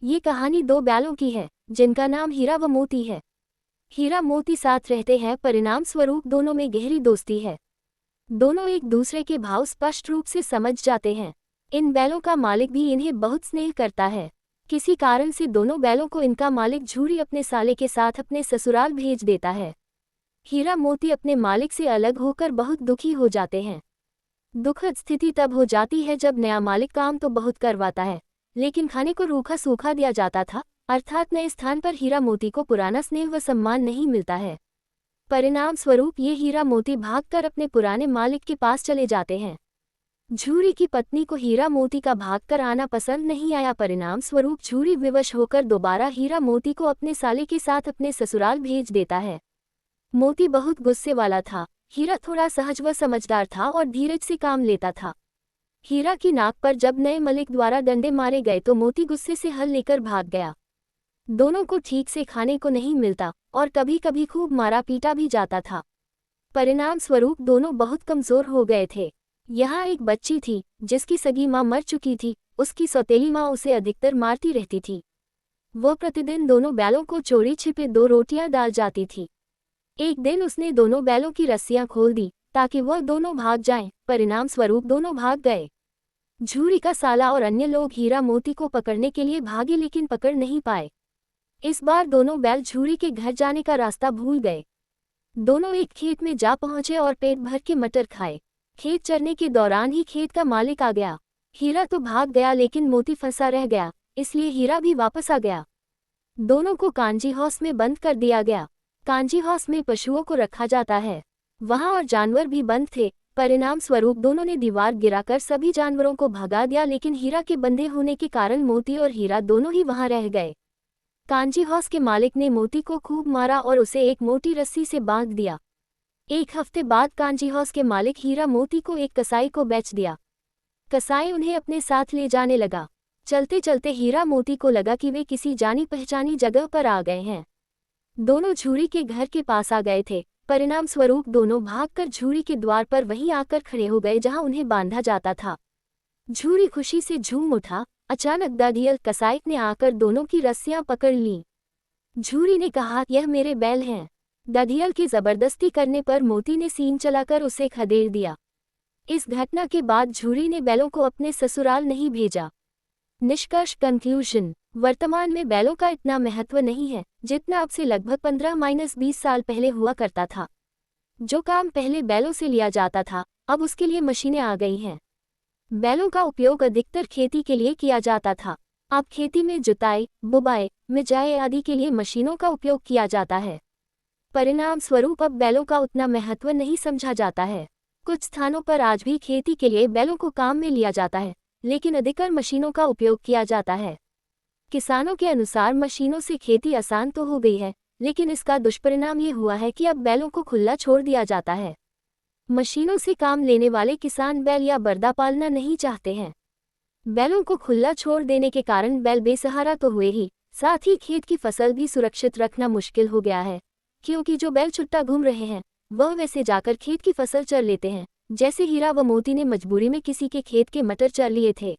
ये कहानी दो बैलों की है जिनका नाम हीरा व मोती है। हीरा मोती साथ रहते हैं, परिणाम स्वरूप दोनों में गहरी दोस्ती है। दोनों एक दूसरे के भाव स्पष्ट रूप से समझ जाते हैं। इन बैलों का मालिक भी इन्हें बहुत स्नेह करता है। किसी कारण से दोनों बैलों को इनका मालिक झूरी अपने साले के साथ अपने ससुराल भेज देता है। हीरा मोती अपने मालिक से अलग होकर बहुत दुखी हो जाते हैं। दुखद स्थिति तब हो जाती है जब नया मालिक काम तो बहुत करवाता है, लेकिन खाने को रूखा सूखा दिया जाता था, अर्थात नए स्थान पर हीरा मोती को पुराना स्नेह व सम्मान नहीं मिलता है। परिणाम स्वरूप ये हीरा मोती भागकर अपने पुराने मालिक के पास चले जाते हैं। झूरी की पत्नी को हीरा मोती का भागकर आना पसंद नहीं आया। परिणाम स्वरूप झूरी विवश होकर दोबारा हीरा मोती को अपने साले के साथ अपने ससुराल भेज देता है। मोती बहुत गुस्से वाला था। हीरा थोड़ा सहज व समझदार था और धीरज से काम लेता था। हीरा की नाक पर जब नए मलिक द्वारा डंडे मारे गए तो मोती गुस्से से हल लेकर भाग गया। दोनों को ठीक से खाने को नहीं मिलता और कभी कभी खूब मारा पीटा भी जाता था। परिणाम स्वरूप दोनों बहुत कमजोर हो गए थे। यहाँ एक बच्ची थी जिसकी सगी माँ मर चुकी थी। उसकी सौतेली माँ उसे अधिकतर मारती रहती थी। वो प्रतिदिन दोनों बैलों को चोरी छिपे 2 रोटियां डाल जाती थी। एक दिन उसने दोनों बैलों की रस्सियां खोल दी ताकि वह दोनों भाग जाएं। परिणाम स्वरूप दोनों भाग गए। झूरी का साला और अन्य लोग हीरा मोती को पकड़ने के लिए भागे, लेकिन पकड़ नहीं पाए। इस बार दोनों बैल झूरी के घर जाने का रास्ता भूल गए। दोनों एक खेत में जा पहुंचे और पेट भर के मटर खाए। खेत चरने के दौरान ही खेत का मालिक आ गया। हीरा तो भाग गया, लेकिन मोती फंसा रह गया, इसलिए हीरा भी वापस आ गया। दोनों को कांजी हाउस में बंद कर दिया गया। कांजी हाउस में पशुओं को रखा जाता है। वहां और जानवर भी बंद थे। परिणाम स्वरूप दोनों ने दीवार गिराकर सभी जानवरों को भगा दिया, लेकिन हीरा के बंधे होने के कारण मोती और हीरा दोनों ही वहां रह गए। कांजी हाउस के मालिक ने मोती को खूब मारा और उसे एक मोटी रस्सी से बांध दिया। एक हफ्ते बाद कांजी हाउस के मालिक हीरा मोती को एक कसाई को बेच दिया। कसाई उन्हें अपने साथ ले जाने लगा। चलते चलते हीरा मोती को लगा कि वे किसी जानी पहचानी जगह पर आ गए हैं। दोनों झूरी के घर के पास आ गए थे। परिणाम स्वरूप दोनों भागकर झूरी के द्वार पर वहीं आकर खड़े हो गए जहां उन्हें बांधा जाता था। झूरी खुशी से झूम उठा। अचानक दाधियल कसाई ने आकर दोनों की रस्सियां पकड़ लीं। झूरी ने कहा, यह मेरे बैल हैं। दाधियल की जबरदस्ती करने पर मोती ने सींग चलाकर उसे खदेड़ दिया। इस घटना के बाद झूरी ने बैलों को अपने ससुराल नहीं भेजा। निष्कर्ष कंक्लूजन, वर्तमान में बैलों का इतना महत्व नहीं है जितना अब से लगभग 15-20 साल पहले हुआ करता था। जो काम पहले बैलों से लिया जाता था, अब उसके लिए मशीनें आ गई हैं। बैलों का उपयोग अधिकतर खेती के लिए किया जाता था। अब खेती में जुताई, बुवाई, बिजाई आदि के लिए मशीनों का उपयोग किया जाता है। परिणाम स्वरूप अब बैलों का उतना महत्व नहीं समझा जाता है। कुछ स्थानों पर आज भी खेती के लिए बैलों को काम में लिया जाता है, लेकिन अधिकतर मशीनों का उपयोग किया जाता है। किसानों के अनुसार मशीनों से खेती आसान तो हो गई है, लेकिन इसका दुष्परिणाम ये हुआ है कि अब बैलों को खुला छोड़ दिया जाता है। मशीनों से काम लेने वाले किसान बैल या बरदा पालना नहीं चाहते हैं। बैलों को खुला छोड़ देने के कारण बैल बेसहारा तो हुए ही, साथ ही खेत की फसल भी सुरक्षित रखना मुश्किल हो गया है, क्योंकि जो बैल छुट्टा घूम रहे हैं वह वैसे जाकर खेत की फसल चर लेते हैं, जैसे हीरा व मोती ने मजबूरी में किसी के खेत के मटर चर लिए थे।